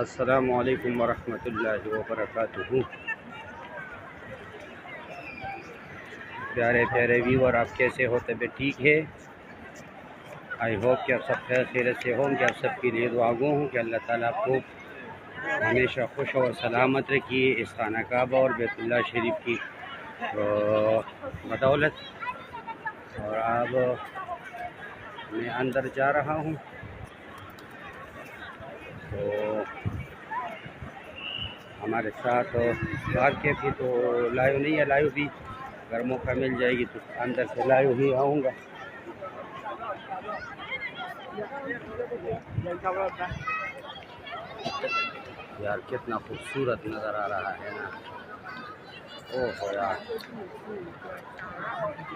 अस्सलामु अलैकुम वरहमतुल्लाहि वबरकातुहू। प्यारे प्यारे व्यूअर, आप कैसे हो? तबीयत ठीक है? आई होप कि आप सब खैर खैरियत से होंगे। आप सबके लिए दुआ गो हूँ कि अल्लाह ताला आपको हमेशा खुश और सलामत रखिए इस खाना काबा और बैतुल्लाह शरीफ की बदौलत। और अब मैं अंदर जा रहा हूँ, तो हमारे साथ वाक़ भी तो लाइव नहीं है, लाइव भी अगर मौका मिल जाएगी तो अंदर से लाइव ही आऊँगा। यार कितना खूबसूरत नज़र आ रहा है ना। ओह यार,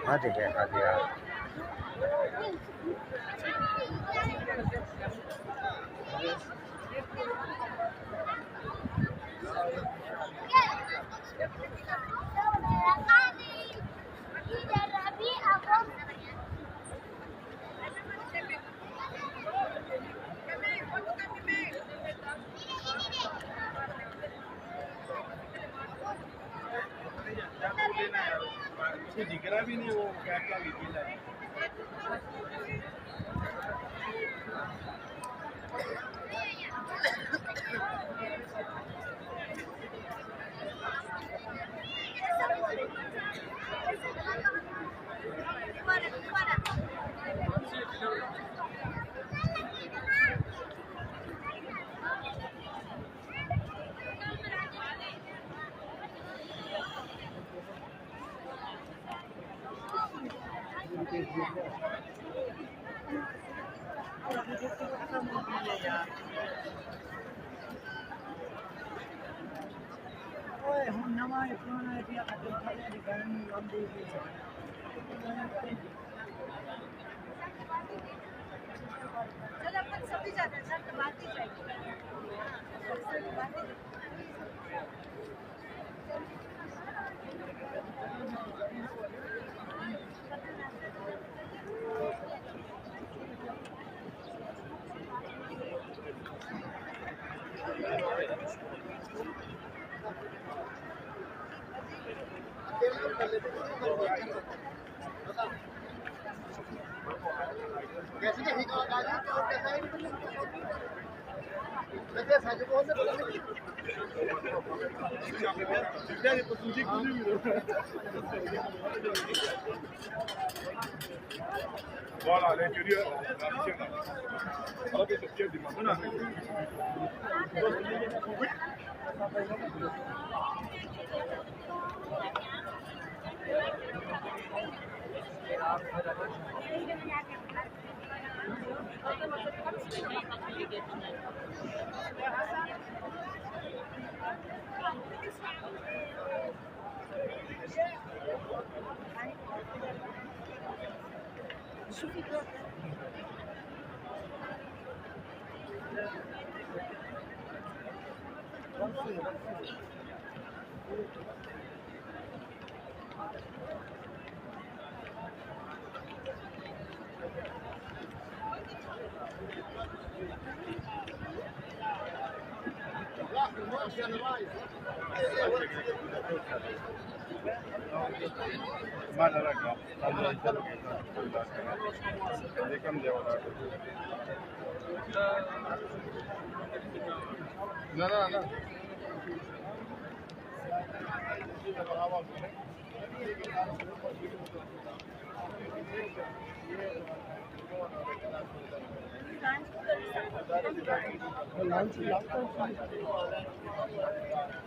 हद है हद यार। दिखरा भी नहीं वो क्या क्या विकील है। Voilà, l'intérieur, la piscine là. Alors que c'est pied du matin. No.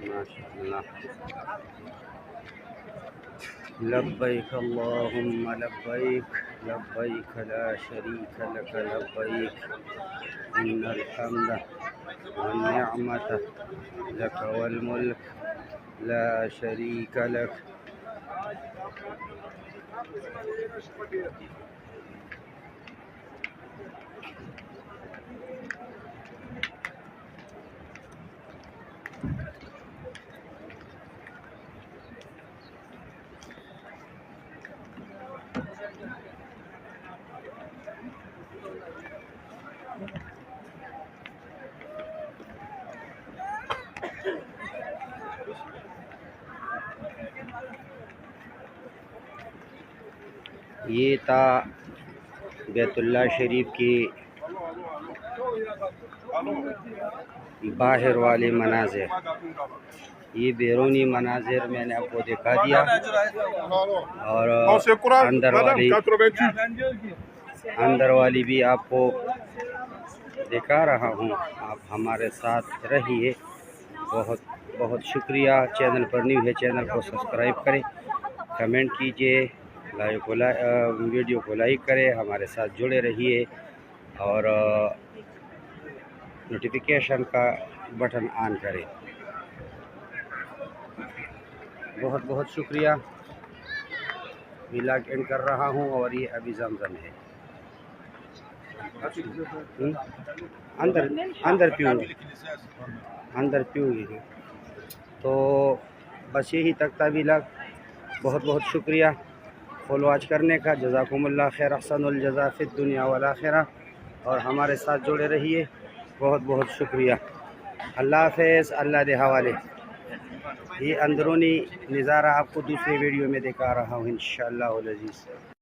माशाअल्लाह। लब्बैक अल्लाहुम्मा लब्बैक लब्बैक ला शरीक लक लब्बैक इन्नल हम्द वन निअमत लक वल मुल्क ला शरीक लक। ये था बैतुल्लाह शरीफ की बाहर वाले मनाजिर। ये बैरूनी मनाजिर मैंने आपको दिखा दिया और अंदर वाली भी आपको दिखा रहा हूँ। आप हमारे साथ रहिए। बहुत बहुत शुक्रिया। चैनल पर न्यू है, चैनल को सब्सक्राइब करें, कमेंट कीजिए, वीडियो को लाइक करें, हमारे साथ जुड़े रहिए और नोटिफिकेशन का बटन ऑन करें। बहुत बहुत शुक्रिया। व्लॉग एंड कर रहा हूँ और ये अभी ज़मज़म है। अंदर अंदर पीऊँगी। तो बस यही तक था व्लॉग। बहुत बहुत शुक्रिया फुल वॉच करने का। जज़ाकुमुल्लाह खैर, अहसनुल जज़ा फिद दुनिया वल आखिरह। और हमारे साथ जुड़े रहिए। बहुत बहुत शुक्रिया। अल्लाह हाफ़िज़। अल्लाह दे हवाले। ये अंदरूनी नज़ारा आपको दूसरे वीडियो में दिखा रहा हूँ इंशाअल्लाह अज़ीज़।